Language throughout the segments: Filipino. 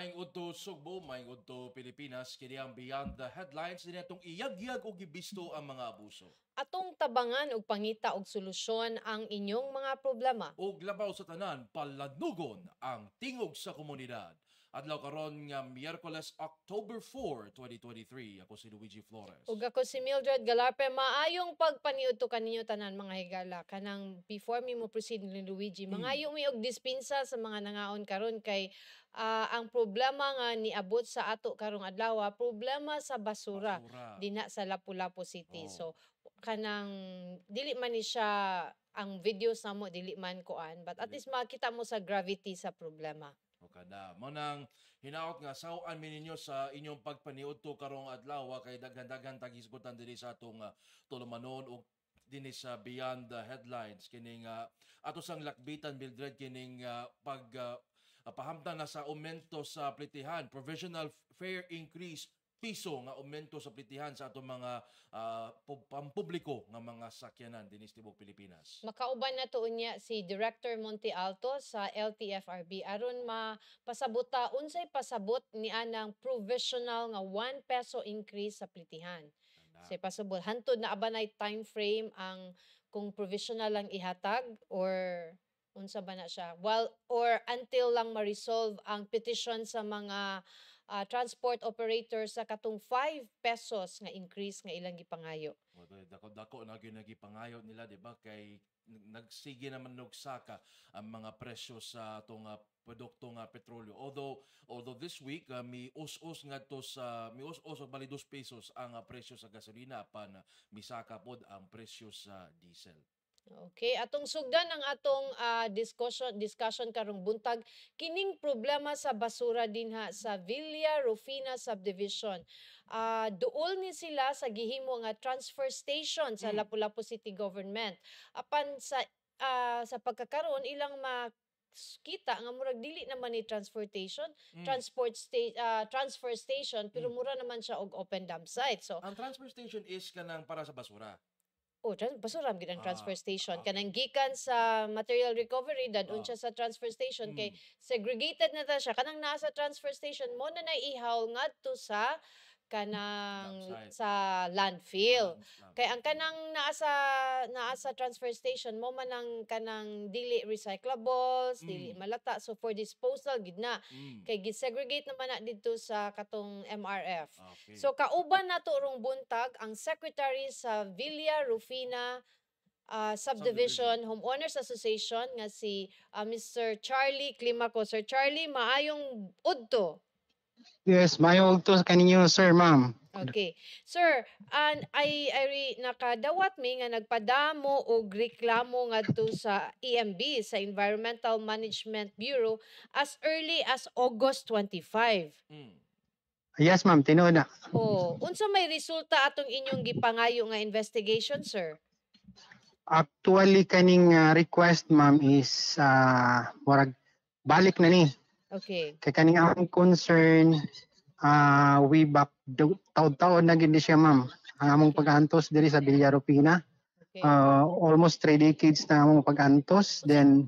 Maing udto Sugbo, maing udto Pilipinas, kini ang Beyond the Headlines din atong iyag-yag o gibisto ang mga abuso. Atong tabangan og pangita og solusyon ang inyong mga problema. Ug labaw sa tanan, palanugon ang tingog sa komunidad. Adlaw karon nga Miyerkules, October 4, 2023. Ako si Luigi Flores. Ug ako si Mildred Galarpe, maayong pagpaniudto kaninyo tanan mga higala. Kanang before mi mo proceed ni Luigi, mangayo mi og dispensa sa mga nangaon karon kay ang problema nga niabot sa ato karong adlaw, problema sa basura, dina sa Lapu-Lapu City. So kanang dili man ni siya ang videos namo dili man kuan, but at least makita mo sa gravity sa problema. O kada mo nang hinaot nga sawan mi ninyo sa inyong pagpaniudto karong adlaw kay daghan-daghan tagisgutan diri sa atong tulumanon og dinhi sa Beyond the Headlines kining ato sang lakbitan Mildred kining pahamtang na sa aumento sa plitihan, provisional fare increase piso nga aumento sa plitihan sa atong mga pampubliko nga mga sakyanan dinhi sa tibuok Pilipinas. Makauban na to unya si Director Monte Alto sa LTFRB aron mapasabuta unsay pasabot ni anang provisional nga 1 peso increase sa plitihan. Say pasabot hantod na abanay time frame ang kung provisional lang ihatag or unsa ba na siya? Well, or until lang ma-resolve ang petition sa mga transport operators sa katong 5 pesos nga increase nga ilang gipangayo. Dako na gipangayo nila, di ba? Kay nagsige naman nugsaka ang mga presyo sa atong produkto nga petrolyo. Although this week mi us-us ngadto sa mi us-us og bali 2 pesos ang presyo sa gasolina apan misaka pod ang presyo sa diesel. Okay, atong sugdan ang atong discussion karong buntag kining problema sa basura dinha sa Villa Rufina Subdivision. Duol ni sila sa gihimo nga transfer station sa Lapu-Lapu City Government. Apan sa pagkakaroon ilang kita nga murag dili naman ni transportation, transfer station pero mura naman siya og open dump site. So ang transfer station is kanang para sa basura. Basura gid ang transfer station. Kanang gikan sa material recovery dadun siya sa transfer station kay segregated na ta siya. Kanang naa sa transfer station mo na naihaw ngadto sa kanang sa landfill. Kay ang kanang naa sa transfer station mo man ang kanang dili recyclables, dili malata, so for disposal gid na. Kay gisegregate naman na didto sa katong MRF. Okay. So kauban nato rong buntag ang secretary sa Villa Rufina Subdivision Homeowners Association nga si Mr. Charlie Climaco. Sir Charlie, maayong udto. Yes, maayong udto kaninyo sir, ma'am. Okay. Sir, nakadawat mi nga nagpadamo og reklamo ngadto sa EMB, sa Environmental Management Bureau as early as August 25. Yes, ma'am, tinuod na. Unsa may resulta atong inyong gipangayo nga investigation, sir? Actually, kaning request, ma'am, is murag balik na ni. Okay. Kay kaning ang concern, way back taon-taon na gid siya, ma'am. Ang among pag-antos diri sa Villa Rufina. Okay. Almost 3 decades na among pag-antos. Then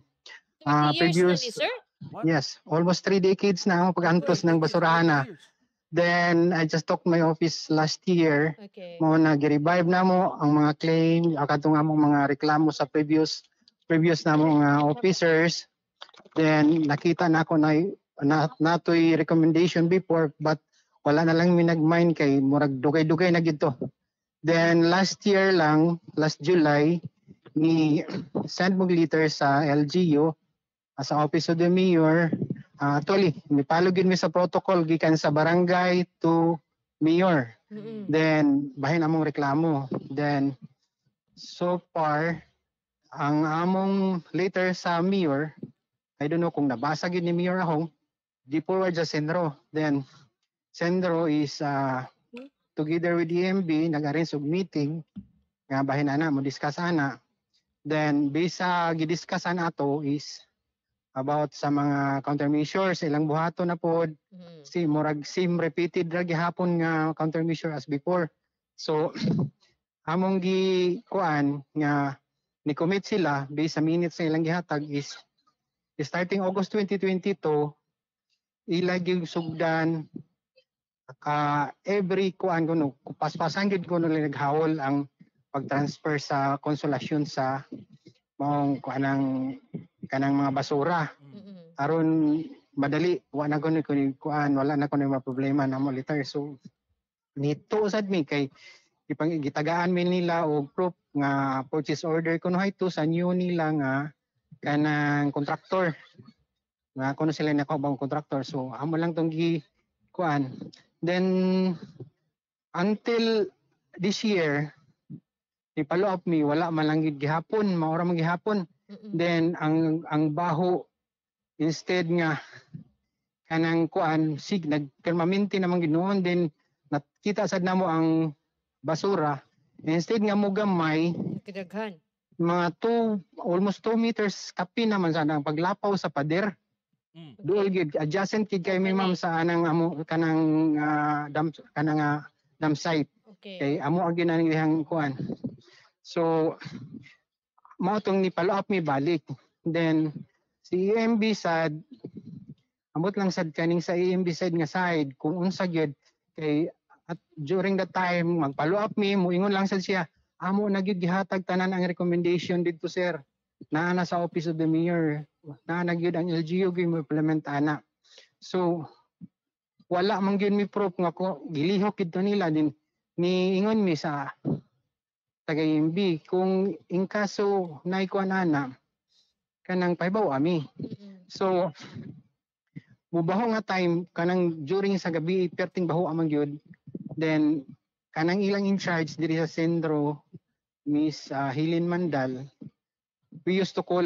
20 years previous, na ni, sir? yes, almost 3 decades na among pag-antos ng basurahan. Then I just took my office last year. Okay. Mo na gi-revive namo ang mga claim akatong among mga reklamo sa previous namong officers. Then nakita na ako natoy recommendation before but wala na lang minag-mind kay murag dugay-dugay na gid to. Then last year lang, last July, ni send mo letter sa LGU sa Office of the Mayor. Actually, mipalugin mi sa protocol gikan sa barangay to mayor. Then bahin among reklamo. Then so far ang among letter sa mayor, I don't know kung nabasa gid ni Mayor Ahong, di forward sa Sendro. Then Sendro is together with EMB nag-arrange og meeting nga bahin ana mo discuss ana. Then based sa gidiscuss ato is about sa mga countermeasures ilang buhaton na pod. Murag same repeated ra gihapon nga countermeasure as before. So among kuan nga ni-commit sila based sa minutes na ilang gihatag is starting August 2022 ila gyud sugdan every kuan kuno paspasan gyud kuno naghawol ang pag-transfer sa konsolasyon sa maong kanang mga basura Mm-mm. aron madali wa na kuno kuan wala na kuno mga problema na mo later. So nito sad mi kay gitagaan mi nila og proof nga purchase order kuno hayto sa new nila nga kanang kontraktor nga kuno sila nakahubang kontraktor. So amo lang tong kuan. Then until this year i-follow up me wala man lang gid gihapon maura man gihapon. Mm-mm. Then ang baho instead nga kanang kuan nagpermanente naman gid noon, then nakita sad namo ang basura instead nga mo gamay Kadaghan. mga almost 2 meters kapi naman sana ang paglapaw sa pader. Mm. Duol gid adjacent gid kay mi ma'am sa anang amo kanang dam site Okay. kay amo ang ginanang kuan. So mao tong ni follow up mi balik. Then si EMB sad ambot lang sad kaning sa EMB side nga side kung unsa gyud kay at during the time mag-follow up mi moingon lang sad siya amo na gyud gihatag tanan ang recommendation didto sir naa na sa office of the mayor naa na gyud ang LGU gyud mo implement ana. So wala man gyud mi proof nga ko gilihok gid to nila din niingon mi sa taga EMB kung in kaso naikuan ana kanang paibaw ami. Mm-mm. So mubaho nga time kanang during sa gabi perting baho amang gyud, then kanang ilang in charge diri sa sentro Miss Hilin Mandal, we used to call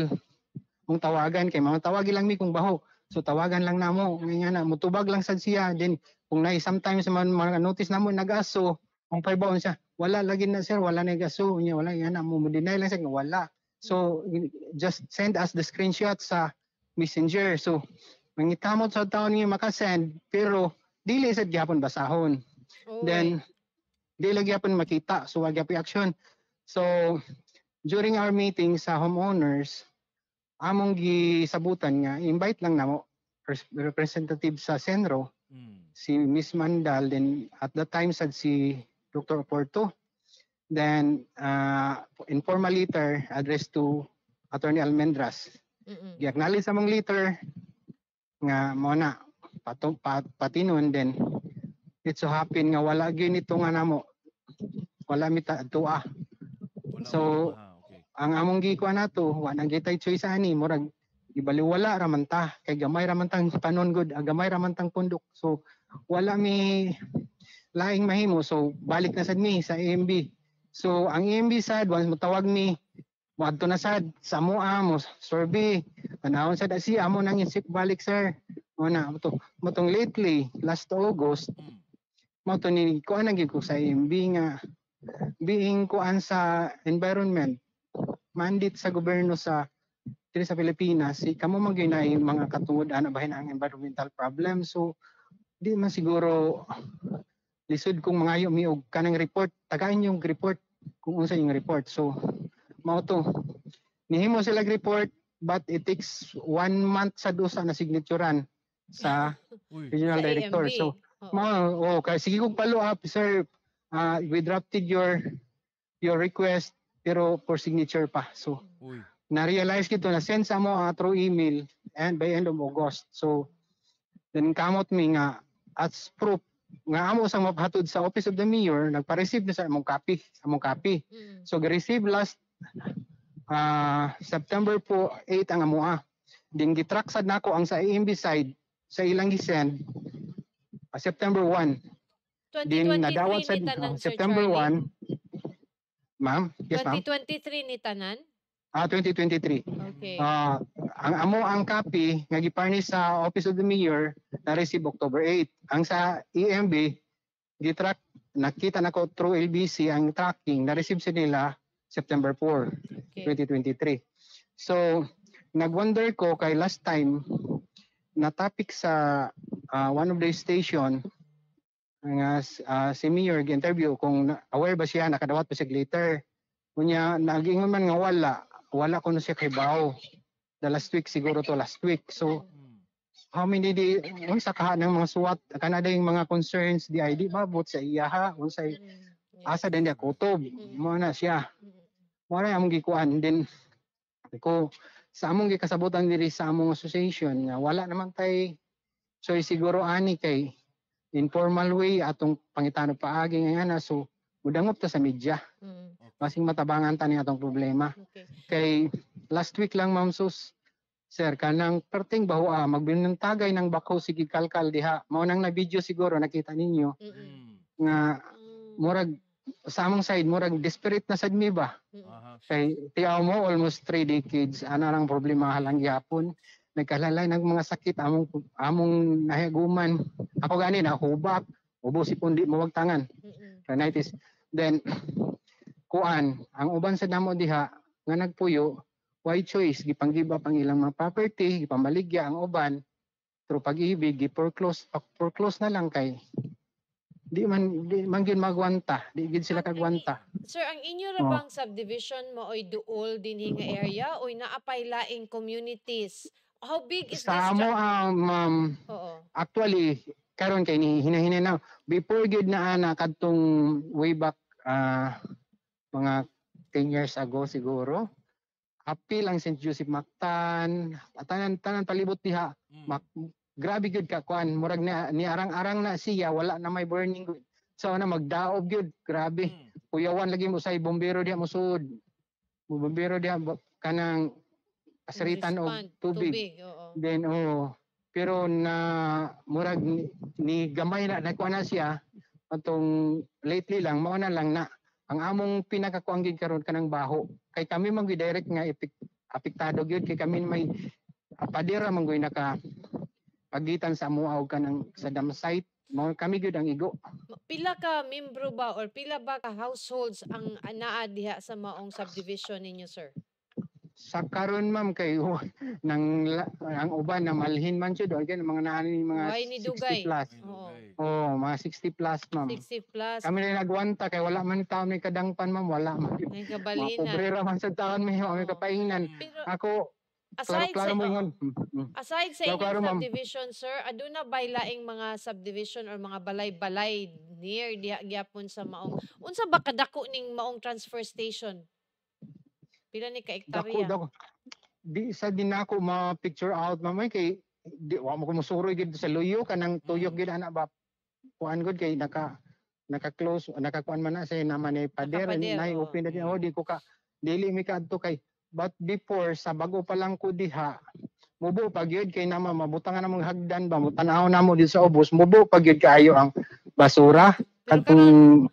mong tawagan kay mga tawagi lang mi kung baho, so tawagan lang namo nga na mutubag lang sad siya. Then kung nay sometimes man mga notice namo nagaso kung paibaw siya wala lagi na sir wala na gaso niya wala yan mo deny lang siya nga wala. So just send us the screenshot sa messenger. So mangitamot sa taon niya makasend pero dili sad gyapon basahon. Oy. Then dili gyapon makita so wag gyapon action. So during our meeting sa homeowners among gisabutan nga invite lang namo representative sa Senro Mm. si Miss Mandal, then at the time sad si Dr. Oporto, then informal letter addressed to Attorney Almendras. Mm-mm. Gi-acknowledge among letter nga mo na patinon, then it so happen nga wala gyud nito nga namo wala mi tuwa. Wala So, okay. ang among gikuan nato wa nang gitay choice ani murag ibaliwala ra man ta kay gamay ra man tang panon good gamay ra man tang pundok. So wala mi laing mahimo, so balik na sad mi sa EMB. So ang EMB sad once motawag mi moadto na sad sa amoa mo survey tanawon sad siya amo nang insip balik sir mo na motong lately last August Mm. mo to ni kuan na gyud ko sa EMB nga being kuan sa environment mandate sa gobyerno sa diri sa Pilipinas kamo man gyud na mga katungod-an bahin ang environmental problem. So di man siguro lisod kung mangayo mi og kanang report tagain yung report kung unsa yung report. So mao to nihimo sila report but it takes 1 month sa dusa na signaturan sa Uy. regional Sa director. AMB. So Oo. mao kay sige kog follow up sir, we drafted your request pero for signature pa. So Uy. na-realize kito na send sa mo through email and by end of August. So then kamot mi nga as proof nga amo sa mapahatod sa Office of the Mayor nagpa-receive na sa among copy. Mm-mm. So gi-receive last September po 8 ang amoa. Then gitrack sad nako ang sa AMB side sa ilang gi-send September 1. Din 2023 nadawat sa ni tanan Sir September Charlie. 1. Ma'am? Yes ma'am? 2023 ni tanan. 2023. Okay. Ang amo ang copy nga giparnish sa Office of the Mayor na receive October 8. Ang sa EMB gitrack nakita nako through LBC ang tracking na receive sa nila September 4, Okay. 2023. So nagwonder ko kay last time na topic sa one of the station nga si Mayor gi-interview kung aware ba siya nakadawat pa siya later. Kunya nagingon man nga wala kuno siya kay Bao. The last week siguro to last week. So Mm. how many di unsa ka ng mga suwat kanada yung mga concerns di ID mabot sa iyaha unsay asa din dia kutob mo na siya mo na among gikuan din ko sa among gikasabutan diri sa among association nga wala naman tay so siguro ani kay informal way atong pangitano paagi nga na so mudangop ta sa media masing matabangan ta ni atong problema Okay. kay last week lang ma'am sus sir kanang perting baho magbinang tagay ng bako sige kalkal diha mao nang na video siguro nakita ninyo nga murag sa among side murag desperate na sad mi ba Aha. kay tiyaw mo almost 3 decades ana lang problema halang gyapon nagkalalay ng mga sakit among nahigaguman ako gani na hubak ubo si pundi mawagtangan rhinitis then kuan ang uban sa damo diha nga nagpuyo why choice gipanggiba pang ilang mga property gipamaligya ang uban through pag-ibig foreclose na lang kay di man gid magwanta di gid sila kagwanta. Sir, ang inyo ra bang subdivision mo oy duol dinhi nga area oy naapay laing communities? How big is this? Sa amo ma'am Oo. actually karon kay ni hinahinay na before gid na ana kadtong way back mga 10 years ago siguro apil ang St. Joseph Mactan tanan palibot diha grabe gud ka kuan murag ni arang-arang na siya wala na may burning gud so na magdaob gud grabe kuyawan lagi mo say bombero diha musud bombero diha kanang kasaritan og Respond, tubig. Oo. Then pero na murag ni gamay na kuan na siya atong lately lang mao na lang na ang among pinakakuang gid karon kanang baho kay kami man direct nga apektado gyud kay kami may padira man gyud naka pagitan sa amuaw kanang sa dam site mao kami gyud ang igo. Pila ka membro ba or pila ba ka households ang anaa diha sa maong subdivision ninyo, sir? Sa karon ma'am kay nang ang uban na malhin man jud or mga naani mga Why ni dugay? 60 plus. Oo. Mga 60 plus ma'am. 60 plus. Kami na nagwanta kay wala man taon may kadangpan ma'am wala man. May Mga kabalinan. pobrera man sa taon may Oo. kapaingnan. Pero Ako aside sa klaro mo ingon. aside sa Klaro, inyong ma'am. subdivision, sir, aduna bay laing mga subdivision or mga balay-balay near diha gyapon sa maong unsa ba kadako ning maong transfer station? Pila ni ka hektarya? Dako. Di sa din ako ma-picture out mamay kay di wa mo ko musuroy gid sa luyo kanang tuyok gid ana ba. Kuan gud kay naka-close nakakuan man na say naman ni pader Nakapader, na oo. open na di di ko ka dili mi kadto kay but before sa bago pa lang ko diha mubo pag yun kay naman mabutangan namong hagdan ba mutanaw namo dito sa ubos mubo pag yun kaayo ang basura kadtong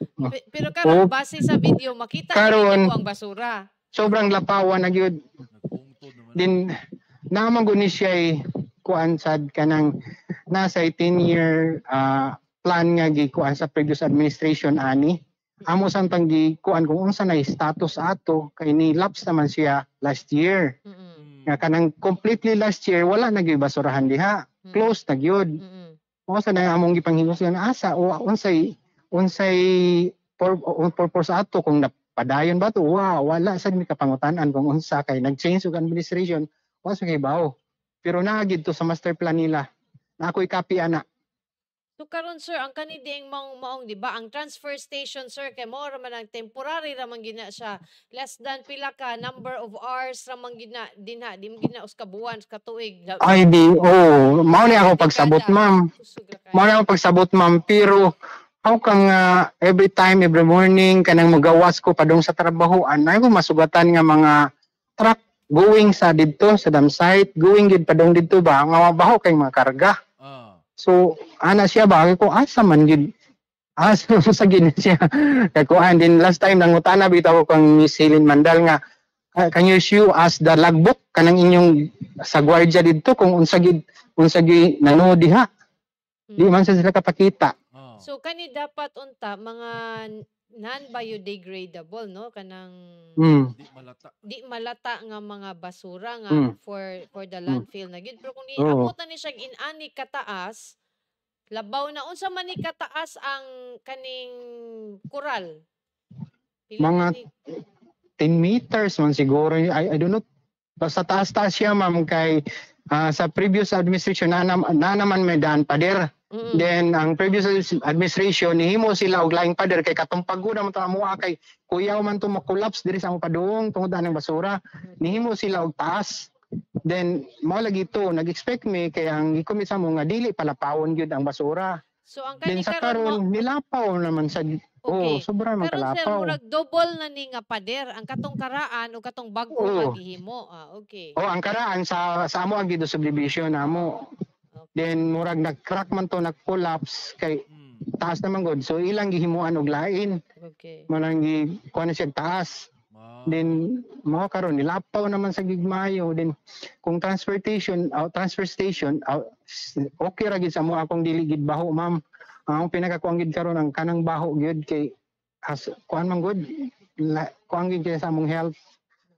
Pero karon Oh. base sa video makita Karon. ninyo ang basura. sobrang lapawan na gyud Nagpungtod naman. din naman gud ni siya kuan sad kanang nasa 10-year plan nga gikuan sa previous administration ani amo samtang gikuan kung unsa na status ato kay ni lapse naman siya last year nga kanang completely last year wala na gyud basurahan diha close na gyud mo sa na among gipanghingos nga asa o unsay purpose ato kung napadayon ba to wala sad mi kapangutan-an kung unsa kay nag-change og administration wa sa kay bawo pero naagid to sa master plan nila na ako'y copy ana. So karon sir, ang kani ding maong di ba ang transfer station sir kay mao ra man ang temporary ra man gina siya. Less than pila ka number of hours ra man gina dinha, di man gina uska buwan, uska tuig. Ay di mao ni ako pagsabot ma'am. Mao ni ako pagsabot ma'am pero how kang every time every morning kanang magawas ko padung sa trabahoan ay ko masugatan nga mga truck going sa didto sa dam site going gid padung didto ba nga mabaho kay mga karga. So ana siya ba ko asa man gid asa sa gid siya kay kuan din last time nangutana bitaw ko kang Miss Helen Mandal nga can you show us the logbook kanang inyong sa gwardiya didto kung unsa gid nano diha di man sa sila kapakita. So kani dapat unta mga non-biodegradable no kanang di malata nga mga basura nga for the landfill na gyud pero kung niabot na ni siya inani kataas labaw na unsa man ni kataas ang kaning kural pila Mga ni 10 meters man siguro I don't know basta taas-taas siya ma'am kay Sa previous administration na naman may daan pader. Mm. Then ang previous administration nihimo sila og laing pader kay katong paguna man to amo kay kuyaw man to ma-collapse diri sa among padung tungod anang basura. Nihimo sila og taas. Then mao lagi to nag-expect me kay ang gikomit sa mo nga dili palapawon gyud ang basura. So ang Then kani sa karon mo, karon nilapaw naman sa okay. sobra man Karon sir, kalapaw. murag double na ni nga pader ang katong karaan o katong bag-o Oo. nga gihimo. Okay. Ang karaan sa amo ang gido subdivision namo. Okay. Then murag nag-crack man to nag-collapse kay Mm. taas naman gud. So ilang gihimuan og lain. Okay. Manang gi kuan na siya taas. Ah. Then mao karon nilapaw naman sa gigmayo. Then kung transfer station okay ra gid sa mo akong dili gid baho ma'am. Ang pinakakuan gid karon ang kanang baho gyud kay as kuan man gud kuan gid kay sa among health.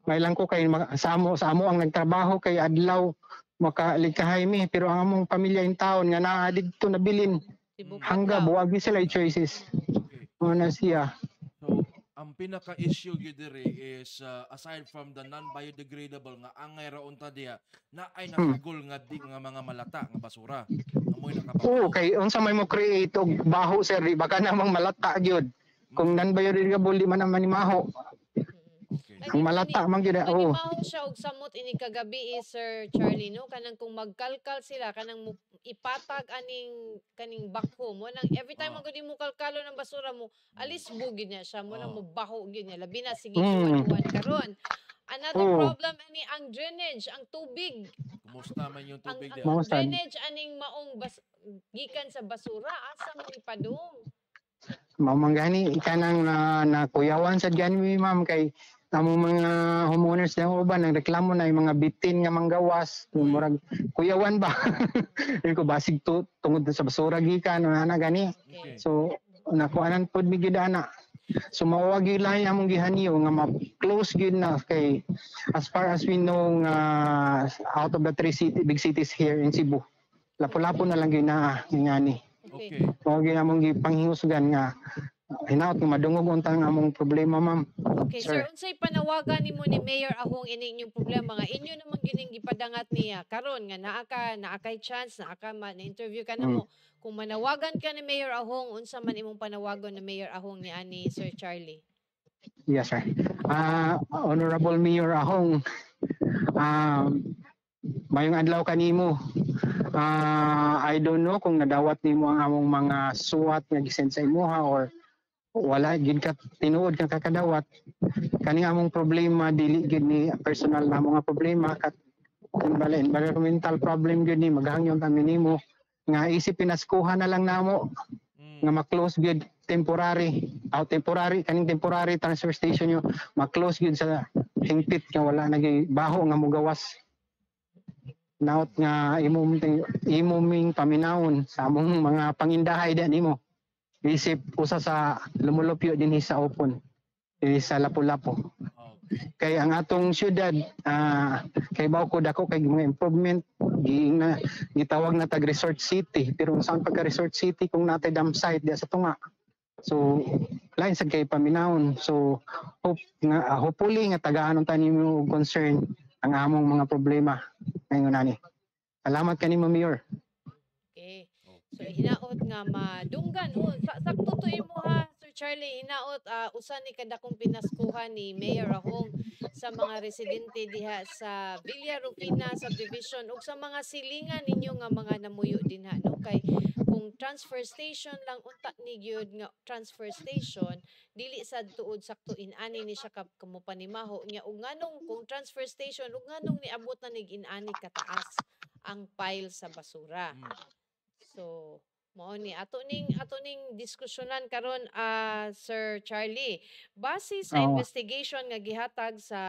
May lang ko kay sa amo ang nagtrabaho kay adlaw makaligkahay mi pero ang among pamilya in taon nga naa didto nabilin Tibukan hangga lang. buwag sila choices. Okay. Mao na siya. So, ang pinaka-issue gyud diri is aside from the non-biodegradable nga angay ra unta diha na ay nakagol nga di nga mga malata nga basura. Amoy Oo, nakapabaho. kay unsa may mo create og baho sir, di baka namang malata gyud. Kung non-biodegradable di man naman maho. Okay. Ang malata man gyud. Oo. Manimaho siya og samot ini kagabi Sir Charlie no kanang kung magkalkal sila kanang ipatag kaning bakho mo nang every time Ah. mo gud mo kalkalo ng basura mo alis bugid niya siya mo nang Ah. mubaho gyud niya labi na sige Mm. uwan karon. Another Oo. problem ani ang drainage, ang tubig. Kumusta man yung Ang, tubig ang diha? Mao sad. drainage aning maong gikan sa basura asa mo ipadung. Mamanggani kanang nakuyawan sa gani ma'am kay among mga homeowners na uban nagreklamo na yung mga bitin nga manggawas yung murag kuyawan ba. Dili ko basig to tungod sa basura gikan ana gani. Okay. So nakuanan pod mi gyud ana. So mawag gyud lang among gihaniyo nga ma-close gyud na kay as far as we know nga out of the big cities here in Cebu. Lapu-lapu na lang gyud na ngani. Okay. Okay. Mao gyud among gipanghingusgan nga hinaot nga madungog untang among problema ma'am. Okay, sir, unsay panawagan nimo ni Mayor Ahong ini inyong problema nga inyo naman gining gipadangat niya karon nga naa kay chance na interview ka namo. Kung manawagan ka ni Mayor Ahong unsa man imong panawagon ni Mayor Ahong ni ani Sir Charlie? Yes sir. Honorable Mayor Ahong, mayong adlaw kanimo. I don't know kung nadawat nimo ang among mga suwat nga gisend sa imuha or wala gid ka tinuod ka kakadawat. Kani among problema dili gid ni personal na mga problema kat environmental problem gid ni maghangyon kami nimo nga isip pinaskuhan na lang namo Mm. nga ma-close gyud temporary kaning temporary transfer station yo ma-close gyud sa hingpit nga wala nagay baho nga mugawas naot nga imuming paminawon sa among mga pangindahay da nimo isip usa sa lumulupyo dinhi sa Opon dinhi sa Lapu-Lapu Okay. kay ang atong syudad kay Bauco dako kay mga improvement gitawag na tag resort city pero unsa pagka resort city kung natay dam site diya sa tunga so lain sad kay paminawon so hopefully nga tagaan unta nimo concern ang among mga problema ngayon ani salamat kanimo Mayor. Okay. So hinaot nga madunggan sakto to imo ha Sir Charlie hinaot usa ni kadakong pinaskuhan ni Mayor Ahong sa mga residente diha sa Villa Rufina subdivision ug sa mga silingan ninyo nga mga namuyo dinha no kay kung transfer station lang unta ni gyud nga transfer station dili sad tuod sakto inani ni siya kamo panimaho nya ug nganong kung transfer station ug nganong niabot na nig inani kataas ang pile sa basura. Mm. So, mao ni ato ning diskusyonan karon Sir Charlie. Base sa Oo. investigation nga gihatag sa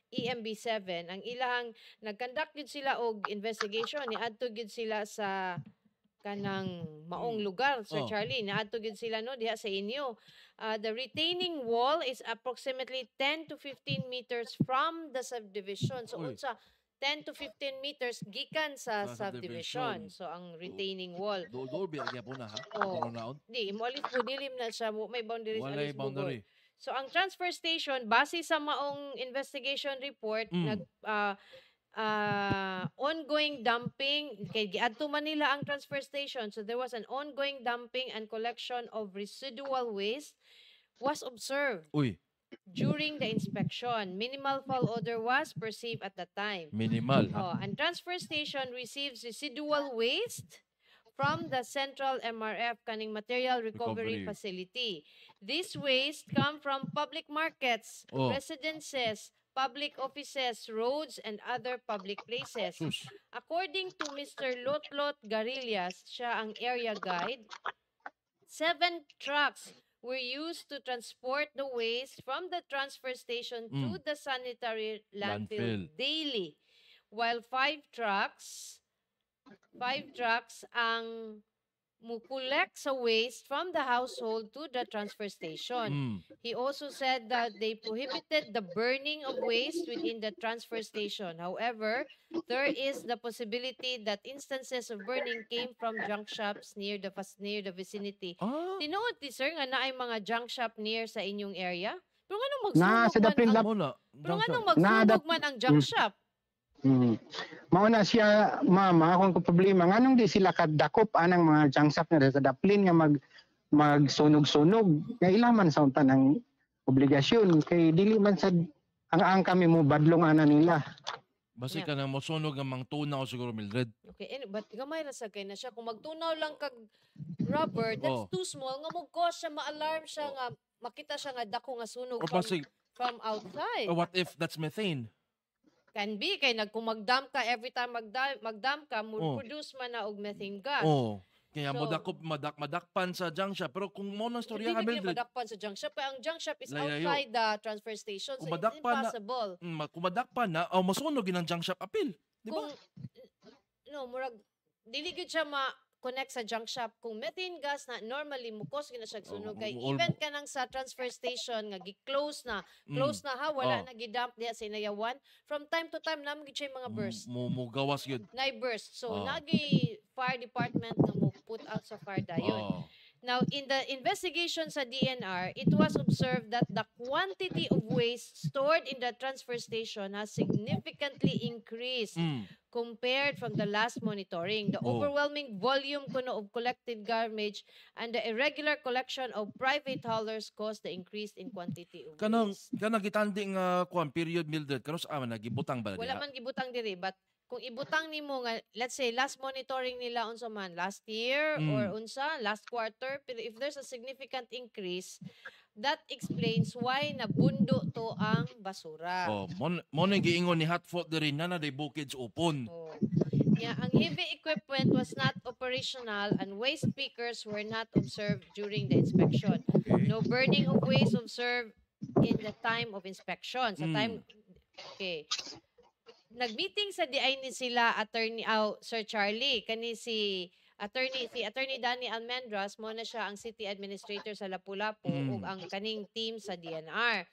EMB7, ang ilahang nag-conduct gyud sila og investigation niadto gyud sila sa kanang maong lugar Sir Oh. Charlie niadto gyud sila no diha sa inyo. The retaining wall is approximately 10 to 15 meters from the subdivision. So Uy. unsa 10 to 15 meters gikan sa Sa subdivision. subdivision. So ang retaining wall. Dol biya gyapon na ha. Oh. Kuno naon. Di mo alis po dilim na siya may boundaries Walay alis bugod. boundary. So ang transfer station base sa maong investigation report Mm. ongoing dumping kay giadto man nila ang transfer station, so there was an ongoing dumping and collection of residual waste was observed Uy, during the inspection. Minimal foul odor was perceived at the time. minimal ha. And transfer station receives residual waste from the central MRF kaning material recovery Recovery. facility. This waste come from public markets, Oh. residences, public offices, roads, and other public places. Sus. According to Mr. Lotlot Garillas, siya ang area guide, 7 trucks were used to transport the waste from the transfer station to the sanitary landfill Landfill. daily, while 5 trucks ang mu-collect sa waste from the household to the transfer station. Mm. He also said that they prohibited the burning of waste within the transfer station. However, there is the possibility that instances of burning came from junk shops near the vicinity. Ah, Tinuod ti sir nga naay mga junk shop near sa inyong area? Pero nga nung Na magsunog sa man Dapil ang, Lab. mo na. pero nga Junction. nung magsunog man ang junk shop. Mauna siya, mama, akong problema. Nganong di sila kadakop anang mga junk shop na sa Daplin nga magsunog-sunog. Nga ilaman sa unta ng obligasyon. Kay dili man sa ang kami mo badlong ana nila. Basi Yeah. ka na mosunog ang mga tunaw siguro, Mildred. Okay, but gamay ra sa kay na siya kung magtunaw lang kag rubber, that's Oh. too small nga mo-cause siya ma-alarm siya nga makita siya nga dako nga sunog O from, basi, from outside. what if that's methane? Can be kay kung mag-dump ka every time mag-dump ka mo Oh. produce man na og methane gas. Oh. Kaya So- madakpan sa junk shop. Pero kung mo nang storya ka, Hindi Mildred, madakpan sa junk shop. Kaya ang junk shop is Layayo. outside the transfer station. So Kung it's madakpan na- impossible. kung madakpan na, masunog yun ang junk shop apil. Di ba? Kung, no, murag, dili gid siya ma-connect sa junk shop. Kung methane gas na normally mukos gina siya sunog. Kay even ka nang sa transfer station nga gi-close na, close na ha, wala Oh. na gidump diya sa inayawan. From time to time naman gid siya yung mga burst. Mo gawas yun. Na-burst. So, Oh. nagi fire department nga mo put out sa fire dayon. Oh. Now, in the investigation sa DNR, it was observed that the quantity of waste stored in the transfer station has significantly increased Mm. compared from the last monitoring. The Oh. overwhelming volume kuno of collected garbage and the irregular collection of private haulers caused the increase in quantity of waste. Kanang gitanding kuan period, Mildred, karon sa aman nagibutang ba Wala diha? man gibutang diri, but kung ibutang nimo nga let's say last monitoring nila unsa man last year or unsa last quarter, pero if there's a significant increase, that explains why nabundo to ang basura. Oh, mo nang giingon ni Hotfoot diri na day bukid upon. Oh. Yeah, ang heavy equipment was not operational and waste pickers were not observed during the inspection. Okay. No burning of waste observed in the time of inspection. Sa Mm. time, okay. Nagmeeting sa DI ni sila attorney Sir Charlie kani si attorney Danny Almendras mo na siya ang city administrator sa Lapu-Lapu ug ang kaning team sa DNR.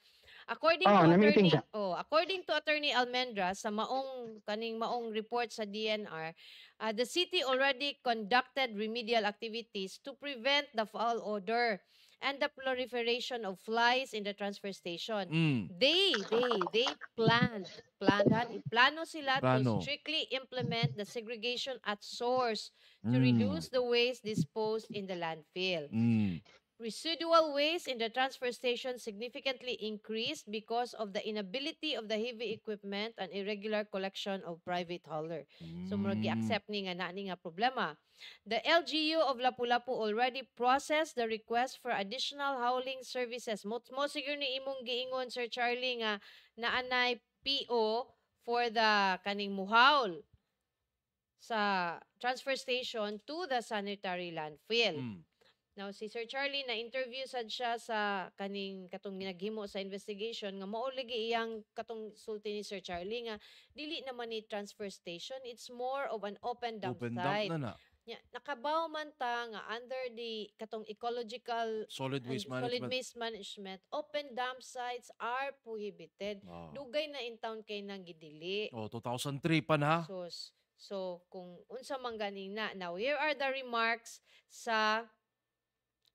According to na-meeting siya. according to attorney Almendras sa maong report sa DNR, the city already conducted remedial activities to prevent the foul odor and the proliferation of flies in the transfer station. Mm. They plano sila Plano. to strictly implement the segregation at source to Mm. reduce the waste disposed in the landfill. Mm. Residual waste in the transfer station significantly increased because of the inability of the heavy equipment and irregular collection of private hauler. So murag gi-accept ni nga nani nga problema. The LGU of Lapu-Lapu already processed the request for additional hauling services. Mo siguro ni imong giingon Sir Charlie nga naanay PO for the kaning muhaul sa transfer station to the sanitary landfill. Mm. Now, si Sir Charlie, na-interview sad siya sa kaning katong ginaghimo sa investigation nga mao lagi iyang katong sulti ni Sir Charlie nga dili naman ni transfer station, it's more of an open dump Open dump site. na na. Nya, nakabaw man ta nga under the katong ecological Solid and waste solid management. waste management, open dump sites are prohibited. Oh. Dugay na in town kay nang gidili. Oh, 2003 pa na. So kung unsa man ganing na. Now, here are the remarks sa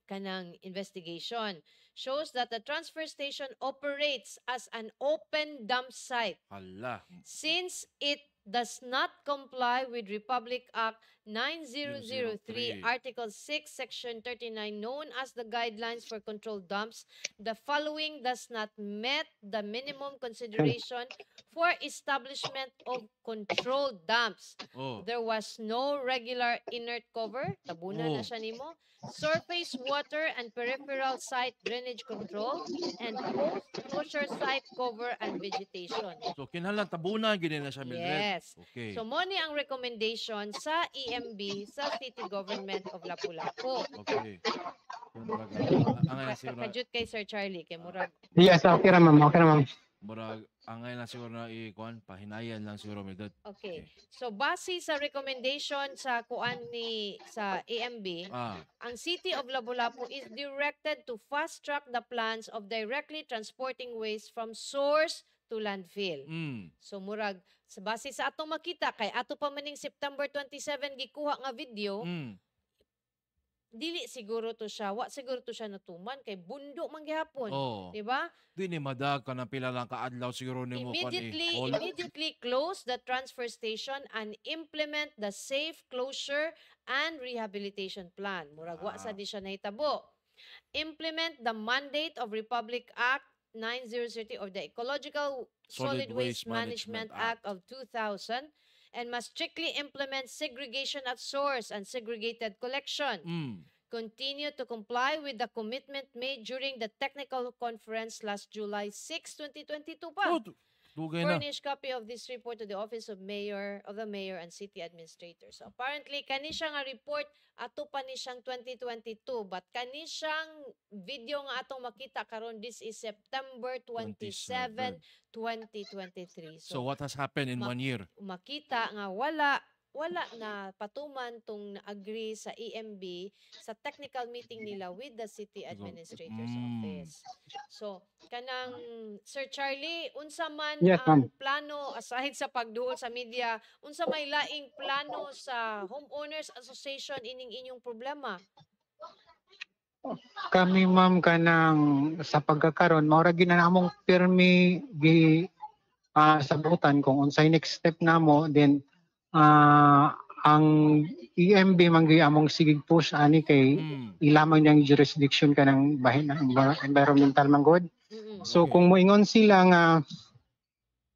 kanang investigation. Shows that the transfer station operates as an open dump site Hala. since it does not comply with Republic Act 9003, 003. Article 6, Section 39, known as the Guidelines for Controlled Dumps, the following does not met the minimum consideration for establishment of controlled dumps. Oh. There was no regular inert cover, tabunan na Oh. siya nimo, surface water and peripheral site drainage control, and post-closure site cover and vegetation. So kinahanglan tabunan gid na siya, Mildred. Yes. Okay. So, mo ni ang recommendation sa EMB sa City Government of Lapu-Lapu. Okay. Angay na siguro Kajut kay Sir Charlie, kay Murag. Yes, okay ra ma'am, okay ra ma'am. murag angay na siguro na ikuan pahinayan lang siguro, Mildred. Okay. So, base sa recommendation sa kuan ni sa EMB, ang City of Lapu-Lapu is directed to fast-track the plans of directly transporting waste from source to landfill. So, murag, sa base sa atong makita, kay ato pa maning September 27 gikuha nga video, dili siguro to siya, wa siguro to siya natuman, kay bundo man gihapon. Oh. Di ba? Di ni madag ka ng pila lang kaadlaw siguro nimo Immediately close the transfer station and implement the safe closure and rehabilitation plan. Murag wa sa di siya nahitabo. Implement the mandate of Republic Act 9030 or the Ecological Solid Waste Management Act of 2000 and must strictly implement segregation at source and segregated collection. Continue to comply with the commitment made during the technical conference last July 6, 2022 pa. Furnish copy of this report to the Office of the Mayor and City Administrator. So apparently, kani siya nga report, ato pa ni siyang 2022, but kani siyang video nga atong makita karon, this is September 27, 2023. So what has happened in 1 year? Makita nga wala na patuman tong na-agree sa EMB sa technical meeting nila with the City Administrator's Office. So, kanang Sir Charlie, unsa man ang plano aside sa pagduol sa media, unsa may laing plano sa Homeowners Association ining inyong problema? Kami ma'am kanang sa pagkakaroon mao ra gyud na among pirmi gi sabutan kung unsay next step namo, then ang EMB manggi among sigig push ani kay ilamang niyang jurisdiction kanang bahin environmental manggod. So kung moingon sila nga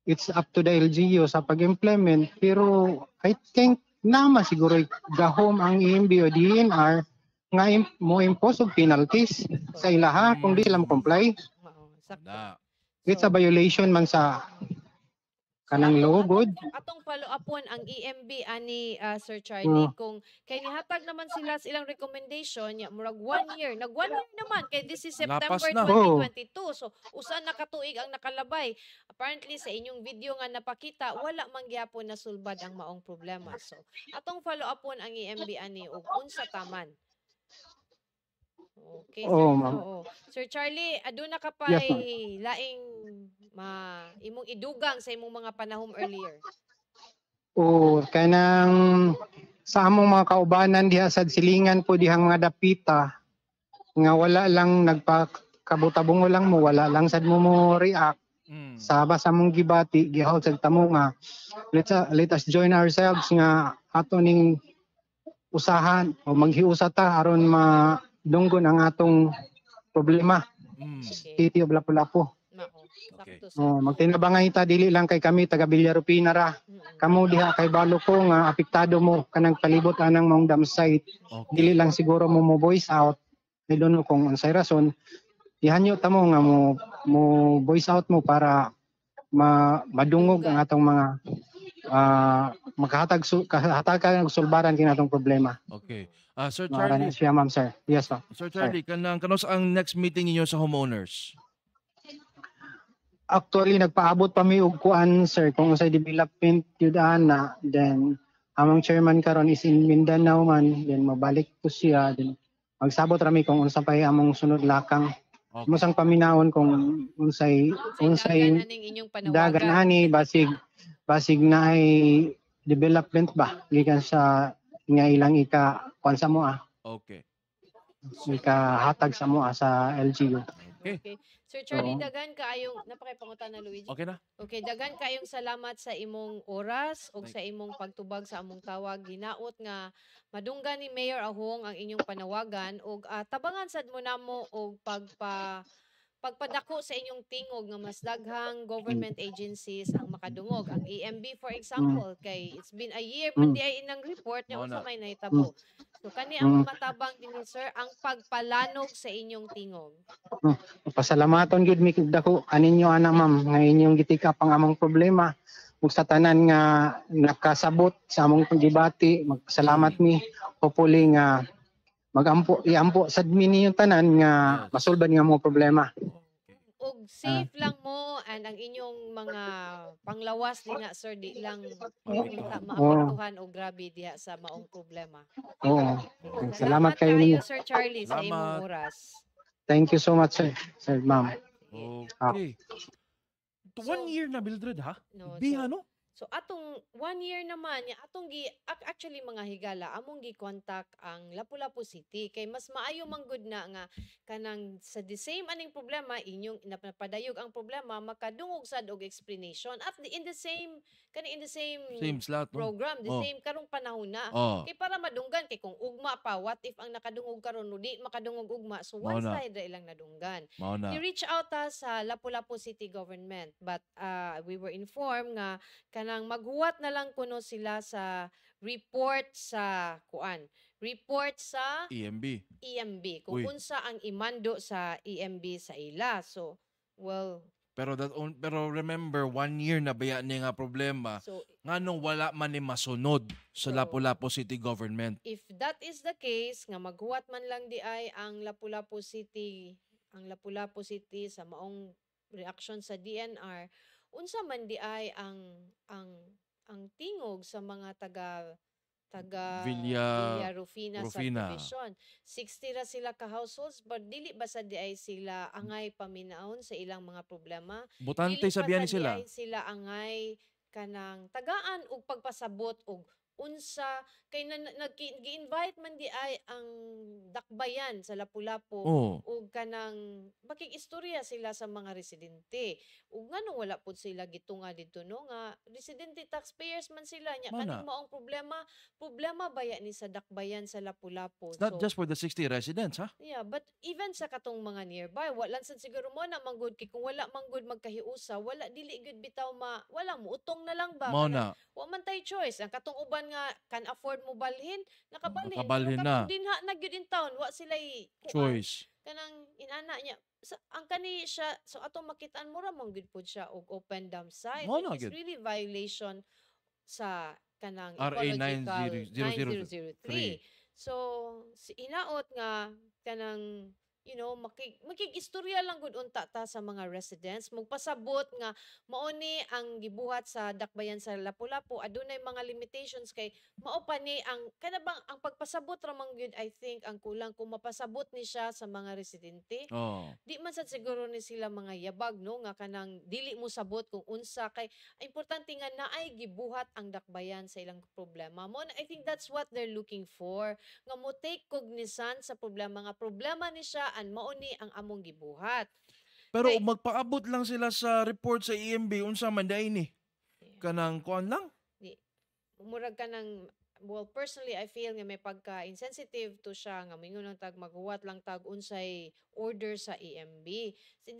it's up to the LGU sa pag-implement, pero I think nama siguro gahom ang EMB o DNR nga mo impose og penalties sa ilaha kung di sila comply. It's a violation man sa kanang law good. Atong follow-upon ang EMB ani Sir Charlie kung kay nihatag naman sila silang recommendation nya murag 1 year. Nag 1 year naman kay this is September 2022. So usa na katuig ang nakalabay. Apparently sa inyong video nga napakita wala man gyapon nasulbad ang maong problema. So atong follow-upon ang EMB ani ug unsa taman. Okay, Sir Charlie, aduna ka pa laing imong idugang sa imong mga panahon earlier. Kanang sa among mga kaubanan diha sa silingan po dihang mga dapita nga wala lang nagpakabutabungo lang mo, wala lang sad mo react. Sa basa mong gibati gihawd sa tamo nga let us join ourselves nga ato ning usahan o maghiusa ta aron dunggon ang atong problema. City of Lapu-Lapu. Magtinabangay ta dili lang kay kami taga Villarupina ra. Kamo diha kay balo ko nga apektado mo kanang palibot anang mong dam site. Dili lang siguro mo voice out. I don't know kung unsay rason. Ihanyo ta mo nga mo voice out mo para madungog ang atong mga makahatag ka sulbaran kinatong problema. Okay. Sir Charlie. Siya, ma'am, sir. Yes, sir. Sir Charlie, kanos ang next meeting niyo sa homeowners? Actually, nagpaabot pa mi og kuan, sir, kung unsay development yun na. Then, among chairman karon is in Mindanao man. Then, mabalik ko siya. Then, magsabot rami kung unsa pa among sunod lakang. Musang paminawon kung unsay dagan ani basig na ay development ba gikan sa nga ilang kuan sa moa. Okay. Ika hatag sa moa sa LGU. Okay. Okay. Sir Charlie, Oo. daghan kaayong napakipangutan na Luigi. Okay na. Okay, daghan kayong salamat sa imong oras o Thank- sa imong pagtubag sa among tawag. Hinaot nga madunggan ni Mayor Ahong ang inyong panawagan og tabangan sad mo namo og pagpadako sa inyong tingog nga mas daghang government agencies ang makadungog. Ang EMB for example, kay it's been a year man Mm. di ay inang report niya Mao unsa na. may nahitabo. So kani Mm. among matabang dinhi sir ang pagpalanog sa inyong tingog. Pasalamaton gid mi dako kaninyo ana ma'am nga inyong gitikap ang among problema ug sa tanan nga nakasabot sa among paggibati magpasalamat mi hopefully nga iampo sad mi ninyong tanan nga Yes. masulbad nga among problema. Okay. Og safe lang mo and ang inyong mga panglawas dinha sir di lang maapektuhan o grabe diha sa maong problema. Oo. Okay. Salamat kayo kayo ninyo. Sir Charlie sa imong Salamat. oras. Thank you so much sir ma'am. Okay. 1 year na, Mildred, ha? No, Biha, no? So atong 1 year naman ya atong actually mga higala among gi-contact ang Lapu-Lapu City kay mas maayo man gud na nga kanang sa the same aning problema inyong napadayog ang problema makadungog sad og explanation at in the same Same slot, no? program the Oh. same karong panahon na. Oh. Kay para madunggan kay kung ugma pa what if ang nakadungog karon no di makadungog ugma so one Mao na. side ra ilang nadunggan. Mao na. I-reach out ta sa Lapu-Lapu City government but we were informed nga kanang maghuwat na lang kuno sila sa report sa EMB. EMB kung Uy. unsa ang imando sa EMB sa ila. So well Pero remember, 1 year na baya niya nga problema. so Nganong wala man ni masunod sa So, Lapu-Lapu City government. if that is the case nga maghuwat man lang di ay ang Lapu-Lapu City sa maong reaction sa DNR unsa man di ay ang tingog sa mga taga Villa Rufina Rufina. subdivision 60 ra sila ka households but dili ba sa di ay sila angay paminaon sa ilang mga problema. Butante Dili sa pa biyan ni sa sila. diay sila angay kanang tagaan og pagpasabot og unsa kay gi-invite man di ay ang dakbayan sa Lapu-Lapu Oh. ug kanang makikistorya sila sa mga residente ug nganong wala pud sila gitunga didto no nga residente taxpayers man sila nya Mana. kaning maong problema baya ni sa dakbayan sa Lapu-Lapu. It's not just for the 60 residents, ha? Yeah, but even sa katong mga nearby, wala sad siguro mo na manggod kay kung wala manggod magkahiusa, wala dili gud bitaw wala mo utong na lang ba? Mao Kanang na. wa man tay choice. Ang katong uban nga can afford mo balhin, nakabalhin. Nakabalhin Pero na. katong dinha na gyud in town, wa sila Choice. kanang inana niya. Ang kani siya, so atong makitaan mo ra man gyud pud siya og open dam site, Mao na which is gyud. really violation sa kanang RA ecological 9003. 9003. So, inaot nga kanang makikistorya lang gud unta ta sa mga residents magpasabot nga mao ni ang gibuhat sa dakbayan sa Lapu-Lapu adunay mga limitations kay mao pa ni ang kanabang ang pagpasabot ra man gyud I think ang kulang kung mapasabot ni siya sa mga residente Oh. di man sad siguro ni sila mga yabag no nga kanang dili mo sabot kung unsa kay importante nga naay gibuhat ang dakbayan sa ilang problema mo I think that's what they're looking for nga mo take cognizance sa problema ni siya and mao ni ang among gibuhat. Pero Kay- magpaabot lang sila sa report sa EMB unsa man day ni. Kanang kuan lang. Murag ka ng personally I feel nga may pagka insensitive to siya nga mingon lang tag maghuwat lang tag unsay order sa EMB. So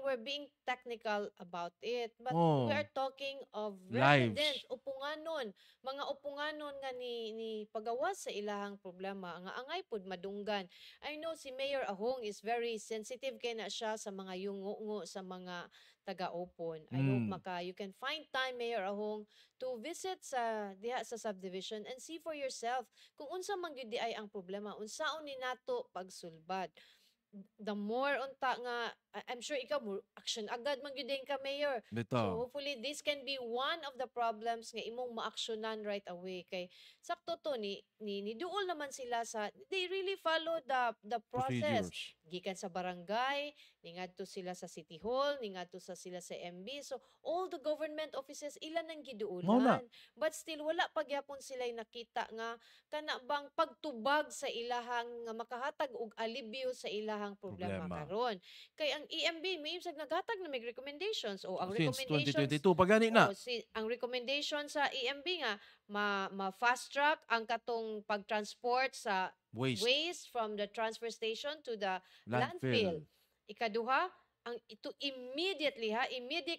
we're being technical about it but Oh. we are talking of Lives. residents mga upunganon nga ni pagawas sa ilahang problema nga angay pud madunggan. I know si Mayor Ahong is very sensitive kay na siya sa mga yungo sa mga taga-Opon. I hope you can find time Mayor Ahong to visit diha sa subdivision and see for yourself kung unsa man gyud di ay ang problema unsaon ni nato pagsulbad. The more unta nga I'm sure ikaw mo action agad man gyud din ka, Mayor. So Bitaw. hopefully this can be one of the problems nga imong maaksyonan right away kay sakto to ni duol naman sila sa they really follow the process. Procedures. Gikan sa barangay, ningadto sila sa City Hall, ningadto sila sa MB. So all the government offices ilan ang Mao na. giduulan. But still wala pa gyapon sila nakita nga kana bang pagtubag sa ilahang nga makahatag og alibyo sa ilahang problema Problema. karon. Kay ang EMB may imsag naghatag na may recommendations o ang Since recommendations 2022 pa gani na. ang recommendation sa EMB nga ma-fast track ang katong pag-transport sa Waste. waste from the transfer station to the Landfill. landfill. Ikaduha, ang ito immediate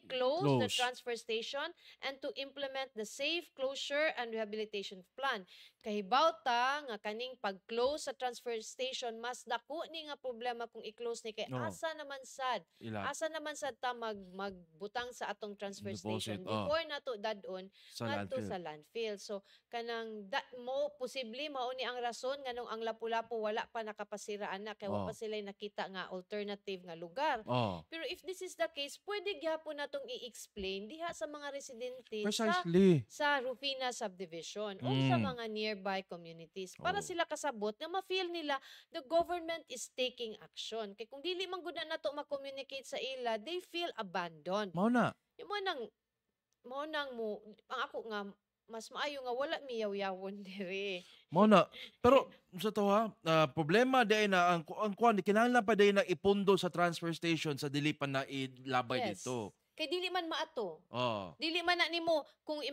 close the Close. transfer station and to implement the safe closure and rehabilitation plan. Kahibaw ta nga kaning pag-close sa transfer station mas dako ni nga problema kung i-close ni kay Oo. asa naman sad Ila asa naman sad ta magbutang sa atong transfer Deposit, station oh. before nato dadon sa ngadto landfill. sa landfill. So kanang posible mao ni ang rason nganong ang Lapu-Lapu wala pa nakapasiraan na kay wa Oh. pa sila nakita nga alternative nga lugar. Oh. Pero if this is the case, pwede gyapon natong i-explain diha sa mga residente Precisely. sa Rufina subdivision o sa Mm. mga nearby communities para Oh. sila kasabot na ma-feel nila the government is taking action. Kay kung dili man gud na nato ma-communicate sa ila, they feel abandoned. Mao na. Yung mo nang mo ang ako nga mas maayo nga wala miyaw-yawon diri. Mao na. Pero sa to ha, problema day na ang kuan kinahanglan pa day na ipundo sa transfer station sa dili pa na ilabay Yes. dito. Kay dili man maato. Oh. Dili man na nimo kung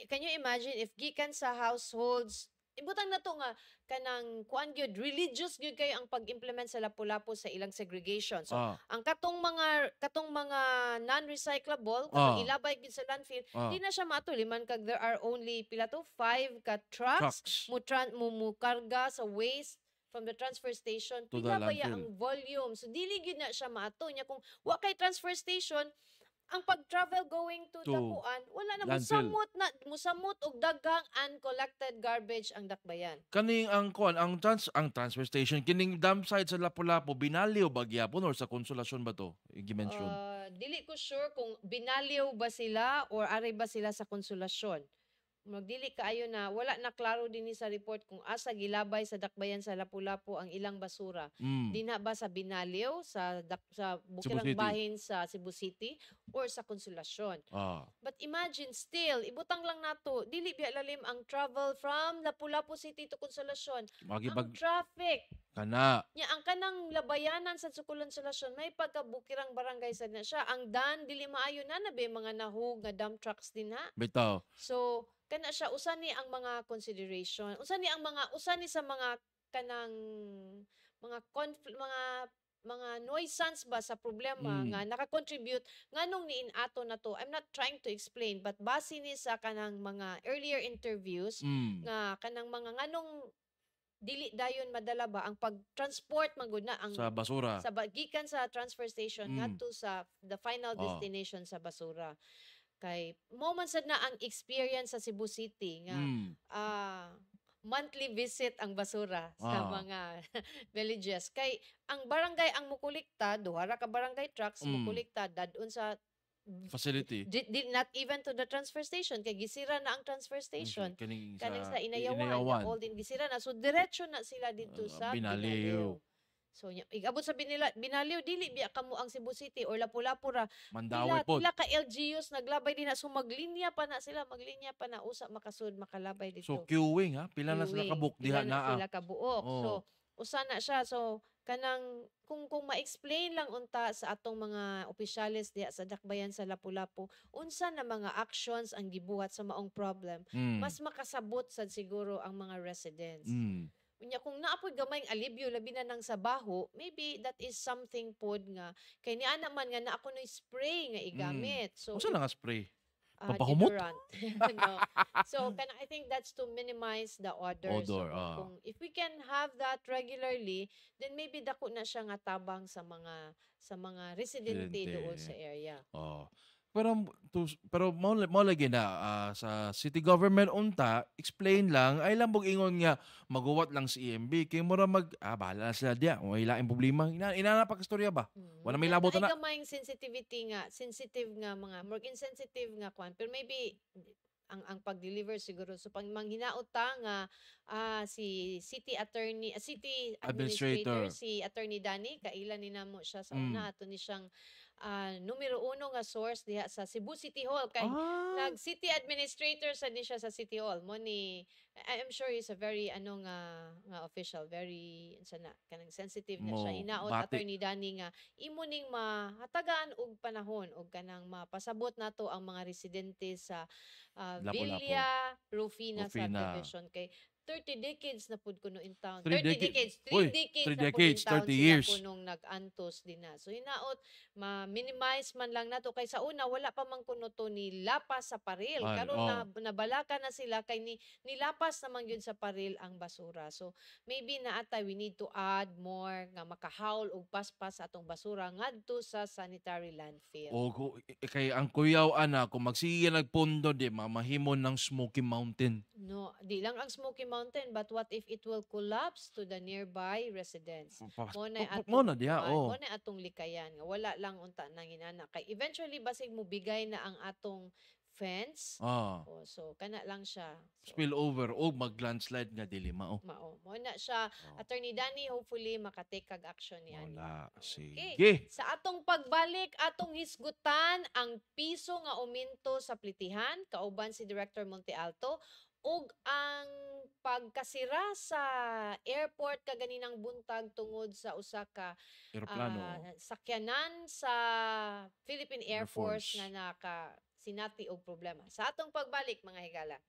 can you imagine if gikan sa households ibutang na to nga kanang kuan gyud religious gyud kayo ang pag-implement sa Lapu-Lapu sa ilang segregation. So Ah. ang katong mga non-recyclable Ah. kung ilabay gyud sa landfill, Ah. di na siya mato liman kag there are only pila to 5 ka trucks Trucks. mo karga sa waste from the transfer station To the pila ba ya landfill. ang volume. So dili gyud na siya maato nya kung wa kay transfer station ang pag-travel going to To Dapuan, wala na landfill. musamot og daghang uncollected garbage ang dakbayan. Kaning ang kuan ang transfer station kining dump site sa Lapu-Lapu binaliw ba gyapon or sa Konsolasyon ba to? I-mention. Dili ko sure kung binaliw ba sila or ari ba sila sa Konsolasyon. Magdili kaayo na wala na klaro dinhi sa report kung asa gilabay sa dakbayan sa Lapu-Lapu ang ilang basura. Dinha ba sa Binaliw sa Bukirang City. Bahin sa Cebu City or sa Konsolasyon? Ah. But imagine still, ibutang lang nato, dili biya lalim ang travel from Lapu-Lapu City to Konsolasyon. Magibag Ang traffic. kana. Nya ang kanang labayanan sa Konsolasyon may pagkabukirang barangay sad na siya. Ang dan dili maayo na nabe mga nahug nga dump trucks din ha. Bitaw. So kana siya usa ni ang mga consideration. Usa ni sa mga kanang mga nuisance ba sa problema nga naka-contribute nganong niin ato na to. I'm not trying to explain but base ni sa kanang mga earlier interviews nga kanang mga nganong dili dayon madala ba ang pag-transport man gud na ang Sa basura. sa gikan sa transfer station ngadto sa the final destination sa basura. Kay mo man sad na ang experience sa Cebu City nga monthly visit ang basura sa mga villages. Kay ang barangay ang mukolekta, duha ra ka barangay trucks mukolekta dadun sa Facility. not even to the transfer station kay gisira na ang transfer station. Kaning Sa Inayawan, all din gisira na. So diretso na sila dito sa Binaliw. So igabot sa Binaliw dili biya kamo ang Cebu City or Lapu-Lapu ra. Mandawi pod. Pila ka LGUs naglabay din na so maglinya pa na usa makasud makalabay dito. So queuing ha, pila na sila Queuing. kabuk Pila diha na naa. sila kabuok. So usa na siya. So kanang kung ma-explain lang unta sa atong mga opisyales diha sa dakbayan sa Lapu-Lapu unsa na mga actions ang gibuhat sa maong problem, mas makasabot sad siguro ang mga residents. Unya kung naapoy gamayng alibyo labi na nang sa baho, maybe that is something pod nga kay ni ana man nga na ako no spray nga igamit. So Unsa na nga spray? Pampahumot? No. So I think that's to minimize the odor. Odor, So, kung if we can have that regularly, then maybe dako na siya nga tabang sa mga residente Residente. doon sa area. pero mao lagi na sa city government unta explain lang ay lang bug ingon nga maguwat lang si EMB kay mura bahala na sila diya kung wala problema ina pa kastorya ba wala may labot na gamayng sensitive nga mga more insensitive nga kwan pero maybe ang pag-deliver siguro so pag manghinaot ta nga si city administrator si Attorney Danny kailan ni namo siya sa una ato ni siyang numero 1 nga source diha sa Cebu City Hall kay nag city administrator sa ni siya sa City Hall mo ni I'm sure he's a very nga official very kanang sensitive na siya inaot Attorney Danny nga imo ning mahatagaan og panahon og kanang mapasabot nato ang mga residente sa Villa Rufina subdivision kay 30 decades na pud kuno in town. 3 decades na pud in town 30 years. kunong nag-antos din na. So hinaot ma-minimize man lang nato kay sa una wala pa man kuno to ni lapas sa paril. Karon nabalaka na sila kay nilapas naman yun sa paril ang basura. So maybe naatay we need to add more nga makahaul og paspas atong basura ngadto sa sanitary landfill. O kay ang kuyaw ana kung magsige nagpondo di mamahimon ng Smoky Mountain. No, di lang ang Smoky Mountain but what if it will collapse to the nearby residents? Mo na atong likayan nga wala lang unta nang inana kay eventually basig mo bigay na ang atong fence. So kana lang siya. Spill over o mag-landslide nga dili mao. Mo na siya. Attorney Danny hopefully makatake kag action niyan. Sige. Okay. Sa atong pagbalik atong hisgutan ang piso nga uminto sa plitihan kauban si Director Monte Alto ug ang pagkasira sa airport kaganinang buntag tungod sa usa ka sakyanan sa Philippine Air Force nga sinati og problema. Sa atong pagbalik mga higala.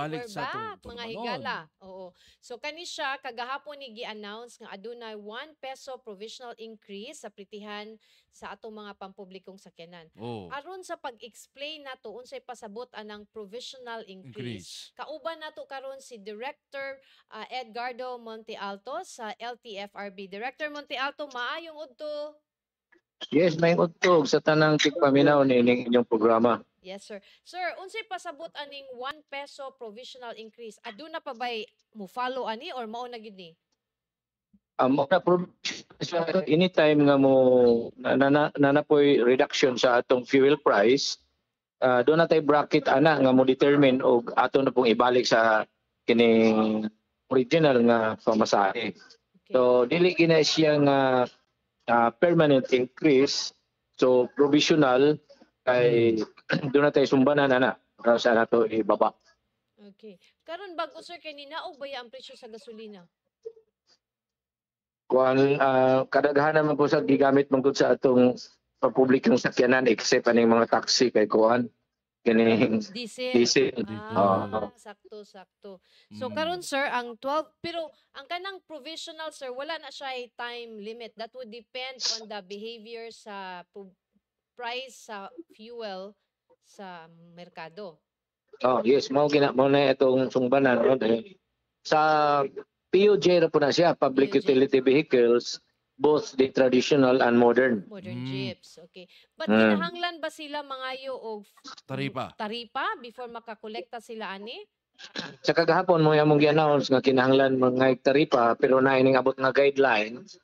balik sa mga higala. Oo. So kani siya kagahapon ni gi-announce nga adunay 1 peso provisional increase sa pritihan sa atong mga pampublikong sakyanan. Aron sa pag-explain nato unsay pasabot anang provisional increase. Kauban nato karon si Director Edgardo Monte Alto sa LTFRB. Director Monte Alto, maayong udto. Yes, may utog sa tanang tigpaminaw ni inyong programa. Yes, sir. Sir, unsay pasabot aning 1 peso provisional increase? Aduna pa bay mo follow ani or mao na gid ni? Anytime nga mo nanapoy reduction sa atong fuel price, doon na tayo bracket ana nga mo determine og ato na pong ibalik sa kining original nga pamasahe. Okay. So dili gina siya nga permanent increase, so provisional kay doon na tayo sumbanan ana sa nato ibaba. Okay. Karon bago sir kay ninaog ba ang presyo sa gasolina? kuan kadaghanan naman po sa gigamit man gud sa atong publikong sakyanan except aning mga taxi kay kuan kining Diesel. diesel. Ah, sakto. So Mm. karon sir, ang 12 pero ang kanang provisional sir, wala na siya time limit. That would depend on the behavior sa price sa fuel sa merkado. Yes, mao na itong sungbanan no dahil sa PUJ na po na siya, Public PUJ. Utility Vehicles, both the traditional and modern. Modern Mm. jeeps, okay. But Mm. kinahanglan ba sila mangayo og taripa before makakolekta sila ani? Sa kagahapon mo yung gi-announce nga kinahanglan mga taripa pero na ining abot nga guidelines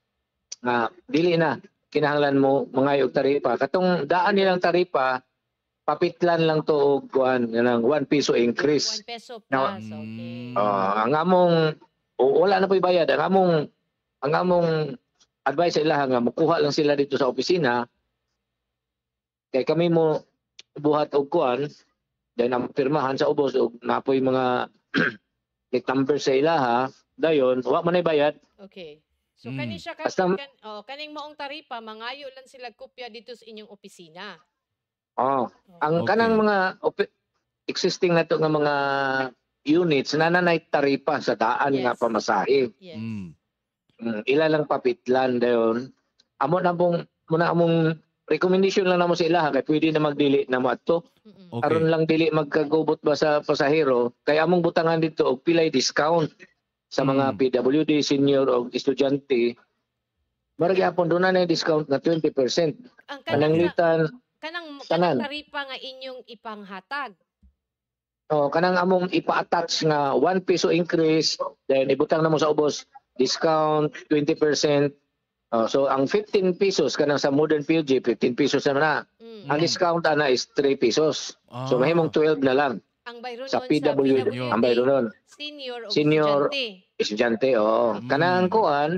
nga dili na kinahanglan mo mga og taripa. Katong daan nilang taripa papitlan lang to og kuan nang 1 peso increase. 1 peso Now, plus, okay. Ang among wala na po'y bayad. Ang among advice sa ilaha nga mukuha lang sila dito sa opisina kay kami mo buhat og kuan then ang pirmahan sa ubos og napoy mga like number sa ilaha dayon wa man ay bayad. Okay. So Mm. kani siya Basta- kaning maong taripa mangayo lang sila kopya dito sa inyong opisina. Ang Okay. kanang mga existing nato nga mga units nananay taripa sa daan nga Yes. pamasahe. Yes. Ila lang papitlan dayon. Amo na among recommendation lang namo sa ilaha kay pwede na magdili na mo adto. Mm-mm. Okay. Aron lang dili magkagubot ba sa pasahero kay among butangan dito og pilay discount sa mga PWD senior o estudyante. Mara gyapon do na discount na 20%. Ang Pananglitan kanang tanan. taripa nga inyong ipanghatag. Kanang among ipa-attach nga 1 peso increase then ibutang namo sa ubos discount 20%. So ang 15 pesos kanang sa modern PUJ 15 pesos naman na. Mm. Ang discount ana is 3 pesos. So mahimong 12 na lang Ang bayro sa nun PWD. Ang bayro nun. senior o Senior. estudyante. Estudyante, Mm. Kanang kuan,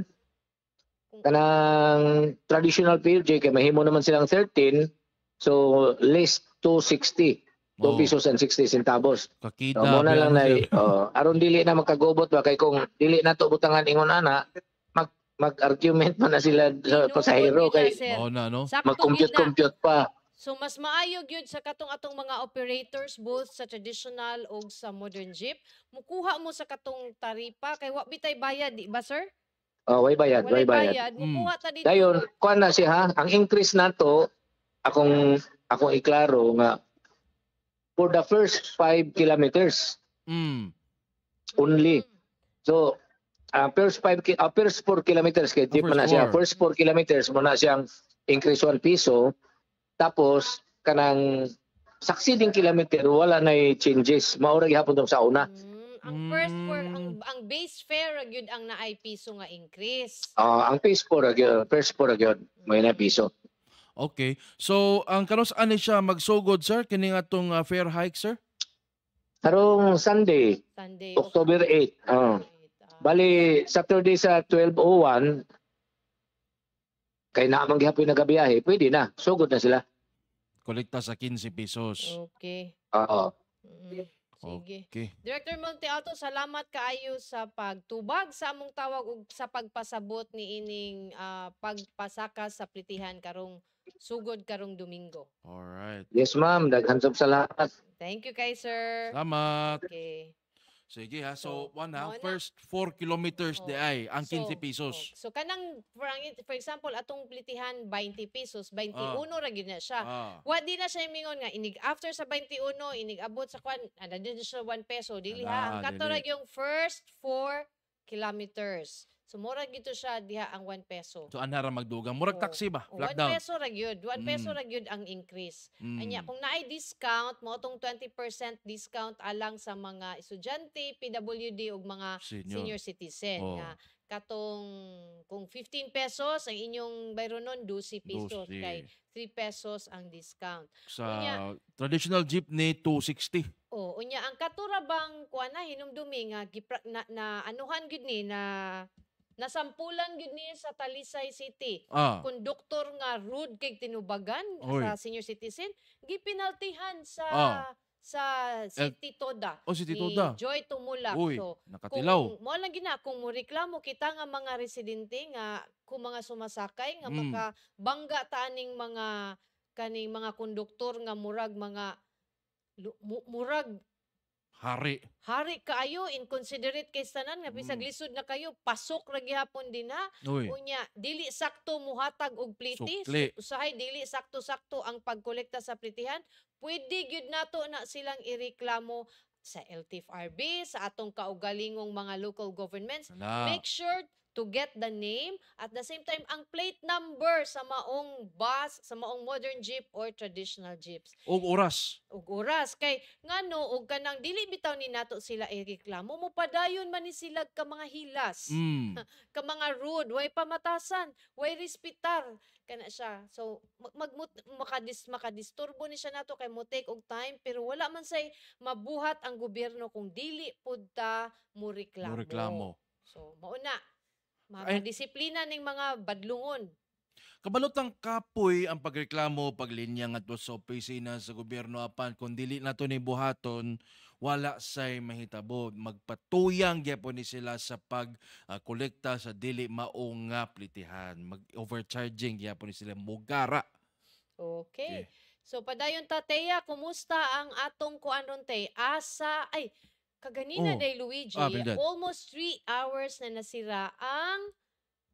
kanang traditional PLJ, kay mahimo naman silang 13, so less 260. 2 pesos and 60 centavos. Kakita. So, muna lang na, sir. aron dili na magkagubot ba, kay kung dili na to butangan ingon ana, mag-argument man na sila sa Tinuod pasahero, yun na, kay sir. Oo na, no? Sakto yun na. mag-compute-compute pa. So mas maayo gyud sa katong atong mga operators both sa traditional o sa modern jeep, mukuha mo sa katong taripa kay wa bitay bayad, di ba sir? Way bayad, way Walay bayad. bayad, mukuha ta dito. Dayon, kuan na siya ha, ang increase nato akong iklaro nga for the first 5 kilometers only. So, first 4 kilometers kay jeep man na siya. First 4 kilometers mo na siyang increase 1 peso. Tapos kanang succeeding kilometer wala na changes. Maura gihapon tong sa una. Ang first for ang base fare ra gyud ang naay piso nga increase. Ang first 4 gyud may na piso. Okay. So, ang kanos ani siya magsugod, sir? Kini nga itong fare hike, sir? Karong Sunday, Sunday, October 8. Bali Saturday sa 12:01 kay naamang gihapon nagabiyahe, pwede na. Sugod na sila. Kolekta sa 15 pesos. Okay. Oo. Sige. Okay. Director Monte Alto, salamat kaayo sa pagtubag sa among tawag ug sa pagpasabot ni ining pagpasaka sa plitihan karong sugod karong Domingo. Alright. Yes ma'am, daghan sa salamat. Thank you kay sir. Salamat. Okay. Sige ha. So, So, mao na. first 4 kilometers Oh. di ay ang 15 So, pesos. So kanang for example atong plitihan 20 pesos, 21 ra gyud na siya. Wa di na siya mingon nga inig after sa 21 inig abot sa kwan ana din siya 1 peso dili ha. Ang kato ra dili. yung first 4 kilometers. So mura gito siya diha ang 1 peso. So, anara magdugang. Murag Oh. taxi ba? 1 Lockdown. peso ra gyud. 1 peso ra gyud ang increase. Anya kung naay discount mo tong 20% discount alang sa mga estudyante, PWD ug mga senior citizen Oh. nga katong kung 15 pesos ang inyong bayro nun 12 pesos 12. kay 3 pesos ang discount. Sa Unya. traditional jeepney, 260. Oh, unya ang katura bang kuan na hinumdumi nga na anuhan gyud ni na nasampulan gyud ni sa Talisay City. Konduktor nga rude kay tinubagan Oy. sa senior citizen, gipinaltihan sa Ah. City Toda si ni Titoda. Joy Tumulak. Uy, So nakatilaw. kung mo lang gina kung moreklamo kita nga mga residente nga kung mga sumasakay nga Mm. makabangga ta aning mga kaning mga konduktor nga murag Hari. hari kaayo, inconsiderate kay tanan nga bisag Mm. lisod na kayo pasok ra gihapon din ha. Uy, Unya dili sakto muhatag og pliti, Sukli. usahay dili sakto-sakto ang pagkolekta sa plitihan. Pwede gyud nato na silang ireklamo sa LTFRB, sa atong kaugalingong mga local governments. na. Make sure to get the name at the same time ang plate number sa maong bus, sa maong modern jeep or traditional jeeps. Og oras. Ug oras kay ngano og kanang dili bitaw ni nato sila ireklamo mo padayon man ni sila ka mga hilas Mm. ka mga rude way pamatasan way respetar kana siya so makadisturbo ni siya nato kay mo take og time pero wala man say mabuhat ang gobyerno kung dili pud ta mo reklamo. Reklamo. So mao na Ay- disiplina ning mga badlungon. Kabalotang kapoy ang pagreklamo paglinya ngadto sa opisina sa gobyerno apan kung dili nato ni buhaton wala say mahitabo magpatuyang gyapon ni sila sa pag kolekta sa dili maong nga plitihan mag-overcharging gyapon ni sila mugara. Okay. So padayon ta Teya, kumusta ang atong kuanon te? Asa ay kaganina Oh. day Luigi, Bildad. almost 3 hours na nasira ang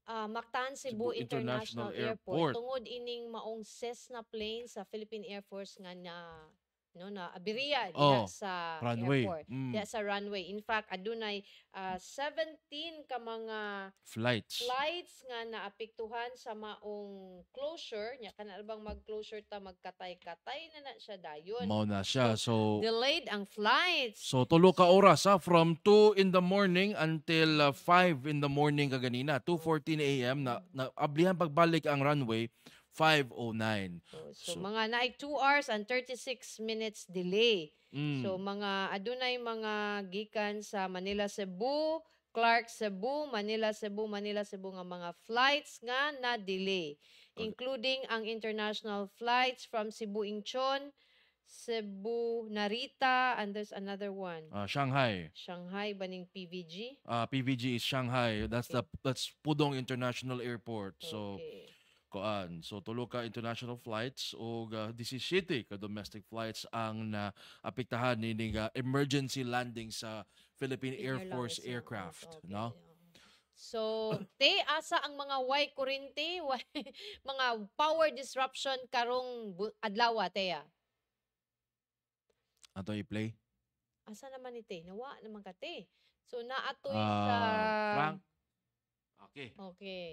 Mactan Cebu Cebu International International Airport Airport. tungod ining maong Cessna plane sa Philippine Air Force nga na abiriya diha Oh, sa runway. airport. Mm. Diha sa runway. In fact, adunay 17 ka mga Flights. flights nga naapektuhan sa maong closure nya kana bang mag-closure ta magkatay-katay na siya dayon. Mao na siya. So Delayed ang flights. tulo ka oras from 2 in the morning until 5 in the morning kaganina. 2:14 a.m. na ablihan pagbalik ang runway 5:09. So, So- mga naay 2 hours and 36 minutes delay. Mm. So mga adunay mga gikan sa Manila Cebu, Clark Cebu, Manila Cebu nga mga flights nga na delay, including ang international flights from Cebu Incheon, Cebu Narita, and there's another one. Shanghai. Shanghai baning PVG. PVG is Shanghai. That's Pudong International Airport. So Okay. So tulo ka international flights o 17 ka domestic flights ang naapektahan ni emergency landing sa Philippine Air Inner Force language, aircraft, okay, no? So, asa ang mga kuryente, mga power disruption karong adlaw, Teya? Ato i-play. Asa naman ni Te? Nawa naman ka, Te. So, naatoy Frank. Okay. Okay.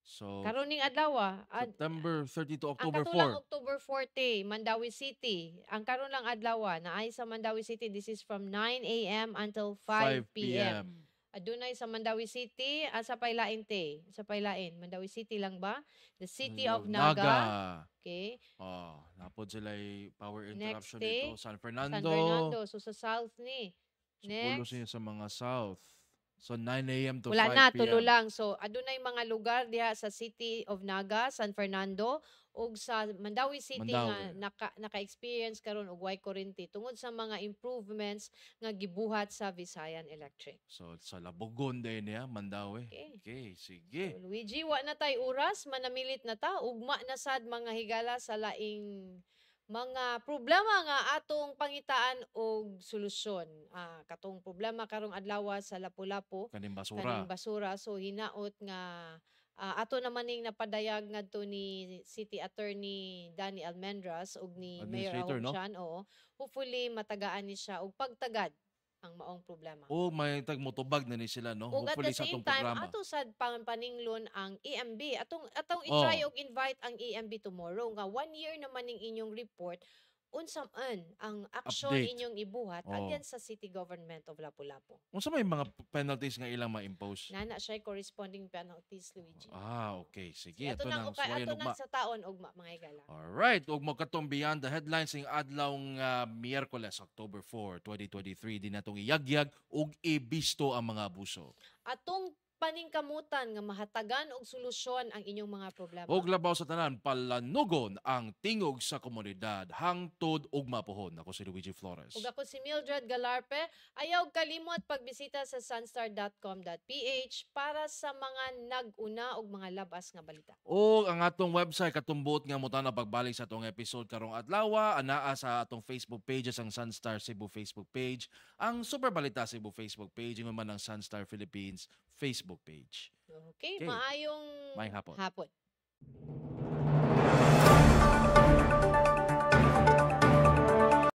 So Karon ning adlaw, September 30 to ang October katulang 4. October 40, Mandawi City. Ang karon lang adlaw, naay sa Mandawi City, this is from 9 a.m. until 5 p.m. Adunay sa Mandawi City, sa Paylain Te. Sa Paylain, Mandawi City lang ba? The City of Naga. Okay. Napod sila power Next interruption day, dito. San San Fernando. Fernando. So sa south ni. Supulo Next. siya sa mga south. So 9 a.m. to Wala 5 na, p.m. tulo lang. So, adunay mga lugar diha sa City of Naga, San Fernando, ug sa Mandawi City Mandawi. nga naka-experience karon og way kuryente tungod sa mga improvements nga gibuhat sa Visayan Electric. So sa Labugon din niya, Mandawi. Okay. Okay, sige. So, Luigi, wa na tay oras, manamilit na ta, ugma na sad mga higala sa laing mga problema nga atong pangitaan og solusyon. Katong problema karong adlaw sa Lapu-Lapu, Kaning basura. kaning basura. So hinaot nga ato naman ning napadayag ngadto ni City Attorney Danny Almendras ug ni Mayor Administrator, no? Ahong oo. Hopefully matagaan ni siya og pagtagad ang maong problema. O may tagmotubag na ni sila, no? Ug at Hopefully the sa same atong time, programa. ato sad paninglon ang EMB. Atong i-try og invite ang EMB tomorrow nga 1 year naman ning inyong report unsam ang action Update. inyong ibuhat Oo. against sa City Government of Lapu-Lapu. Unsa may mga penalties nga ilang ma-impose? Nana siya corresponding penalties, Luigi. Okay. Sige. Ato Ito nang nang suwayan ato ugma. nang sa taon ugma mga higala. Alright, ug magkatong beyond the headlines ng adlaw nga Miyerkules, October 4, 2023 din natong iyagyag ug ibisto ang mga abuso. Atong paningkamutan nga mahatagan og solusyon ang inyong mga problema. Og labaw sa tanan, palanugon ang tingog sa komunidad, hangtod ug mapuhon. Ako si Luigi Flores. Ug ako si Mildred Galarpe. Ayaw kalimot pagbisita sa sunstar.com.ph para sa mga nag-una og mga labas nga balita. O ang atong website katumbot nga muta na pagbalik sa atong episode karong adlaw, anaa sa atong Facebook pages ang Sunstar Cebu Facebook page, ang Super Balita Cebu Facebook page, ug man ang Sunstar Philippines Facebook page. Okay, Okay. maayong Maayong hapon. hapon.